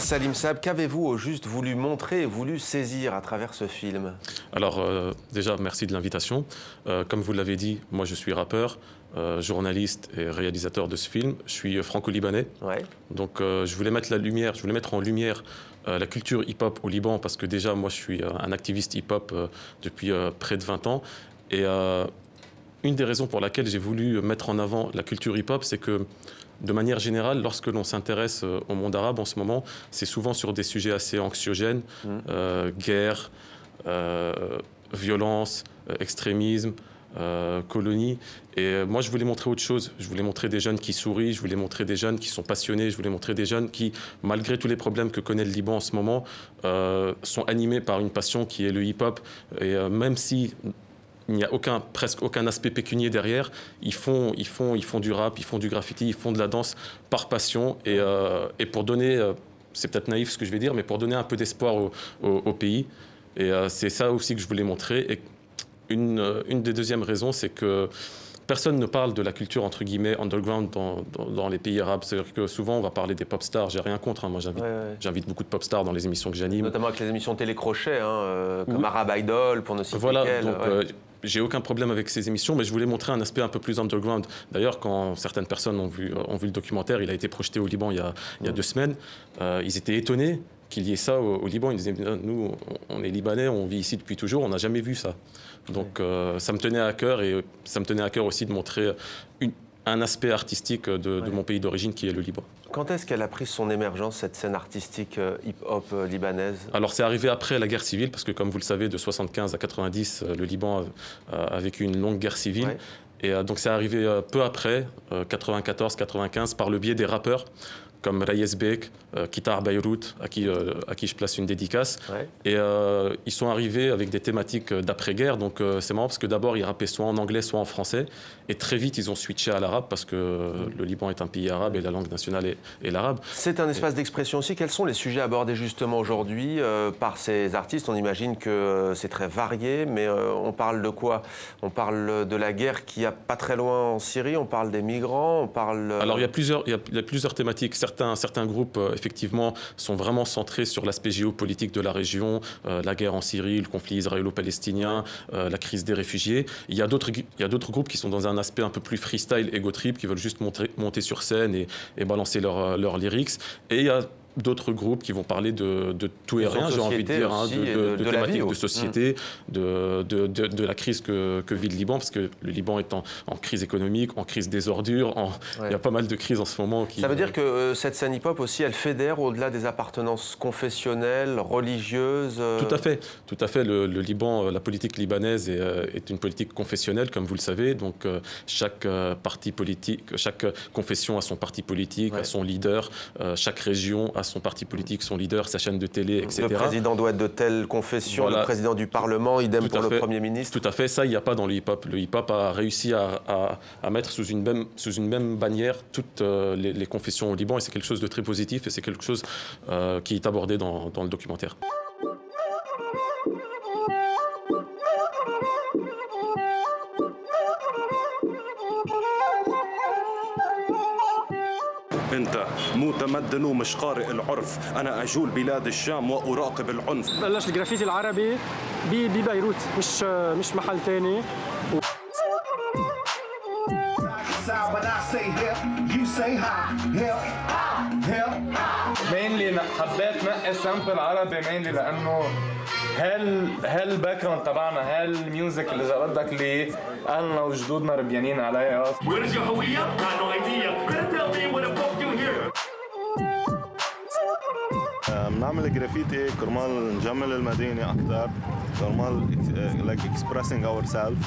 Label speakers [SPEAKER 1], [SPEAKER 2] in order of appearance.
[SPEAKER 1] Salim Saab, qu'avez-vous au juste voulu montrer et voulu saisir à travers ce film?
[SPEAKER 2] Alors déjà, merci de l'invitation. Comme vous l'avez dit, moi je suis rappeur, journaliste et réalisateur de ce film. Je suis franco-libanais.
[SPEAKER 1] Ouais.
[SPEAKER 2] Donc je voulais mettre en lumière la culture hip-hop au Liban parce que déjà moi je suis un activiste hip-hop depuis près de 20 ans. Et une des raisons pour laquelle j'ai voulu mettre en avant la culture hip-hop, c'est que de manière générale, lorsque l'on s'intéresse au monde arabe en ce moment, c'est souvent sur des sujets assez anxiogènes, guerre, violence, extrémisme, colonie. Et moi, je voulais montrer autre chose. Je voulais montrer des jeunes qui sourient, je voulais montrer des jeunes qui sont passionnés, je voulais montrer des jeunes qui, malgré tous les problèmes que connaît le Liban en ce moment, sont animés par une passion qui est le hip-hop. Et même si il n'y a presque aucun aspect pécunier derrière, ils font du rap, ils font du graffiti, ils font de la danse par passion et pour donner, c'est peut-être naïf ce que je vais dire, mais pour donner un peu d'espoir au pays. Et c'est ça aussi que je voulais montrer. Et une des deuxièmes raisons, c'est que personne ne parle de la culture, entre guillemets, underground dans les pays arabes. C'est-à-dire que souvent, on va parler des pop stars. J'ai rien contre. Hein. Moi, j'invite beaucoup de pop stars dans les émissions que j'anime.
[SPEAKER 1] Notamment avec les émissions télécrochet, comme Arab Idol, pour ne citer
[SPEAKER 2] voilà,
[SPEAKER 1] qu'elles.
[SPEAKER 2] Donc, j'ai aucun problème avec ces émissions, mais je voulais montrer un aspect un peu plus underground. D'ailleurs, quand certaines personnes ont vu le documentaire, il a été projeté au Liban il y a 2 semaines, ils étaient étonnés qu'il y ait ça au Liban. Ils disaient, nous, on est Libanais, on vit ici depuis toujours, on n'a jamais vu ça. Donc ça me tenait à cœur et ça me tenait à cœur aussi de montrer un aspect artistique de mon pays d'origine qui est le Liban.
[SPEAKER 1] Quand est-ce qu'elle a pris son émergence, cette scène artistique hip-hop libanaise?
[SPEAKER 2] Alors c'est arrivé après la guerre civile, parce que comme vous le savez, de 75 à 90, le Liban a vécu une longue guerre civile. Ouais. Et donc c'est arrivé peu après, 94-95, par le biais des rappeurs, comme Reyes Bek, Kitar Beyrouth, à qui je place une dédicace. Ouais. Et ils sont arrivés avec des thématiques d'après-guerre. Donc c'est marrant parce que d'abord, ils rappaient soit en anglais, soit en français. Et très vite, ils ont switché à l'arabe parce que le Liban est un pays arabe et la langue nationale est l'arabe.
[SPEAKER 1] C'est un espace d'expression aussi. Quels sont les sujets abordés justement aujourd'hui par ces artistes? On imagine que c'est très varié, mais on parle de quoi? On parle de la guerre qui a pas très loin en Syrie, on parle des migrants, on parle...
[SPEAKER 2] Alors il y a plusieurs thématiques. Certains groupes, effectivement, sont vraiment centrés sur l'aspect géopolitique de la région, la guerre en Syrie, le conflit israélo-palestinien, la crise des réfugiés. Il y a d'autres groupes qui sont dans un aspect un peu plus freestyle, ego trip, qui veulent juste monter sur scène et balancer leurs lyrics. Et il y a d'autres groupes qui vont parler de tout et rien, j'ai envie de dire, de thématiques de société, de la crise que vit le Liban, parce que le Liban est en crise économique, en crise des ordures, il y a pas mal de crises en ce moment.
[SPEAKER 1] Ça veut dire que cette scène hip-hop aussi, elle fédère au-delà des appartenances confessionnelles, religieuses
[SPEAKER 2] Tout à fait. Le Liban, la politique libanaise est une politique confessionnelle, comme vous le savez, donc chaque parti politique, chaque confession a son parti politique, a son leader, chaque région a son parti politique, son leader, sa chaîne de télé, etc.
[SPEAKER 1] Le président doit être de telle confession, voilà. Le président du Parlement, idem pour le Premier ministre.
[SPEAKER 2] Tout à fait, ça, il n'y a pas dans le hip-hop. Le hip-hop a réussi à mettre sous une même bannière toutes les confessions au Liban, et c'est quelque chose de très positif, et c'est quelque chose qui est abordé dans le documentaire.
[SPEAKER 3] أنت متمدن ومش قارئ العرف أنا أجول بلاد الشام وأراقب العنف.
[SPEAKER 4] بلش الجرافيتي العربي ببيروت مش محل تاني.
[SPEAKER 5] مينلي حبيت نقي سامبل عربي مينلي لأنه هالباك جراوند تبعنا هالميوزك اللي إذا بدك اللي أهلنا وجدودنا ربيانين عليها.
[SPEAKER 6] Where's your هوية؟ I no idea. Tell me what the fuck you here.
[SPEAKER 7] بنعمل جرافيتي كرمال نجمل المدينة أكثر، كرمال like expressing ourselves.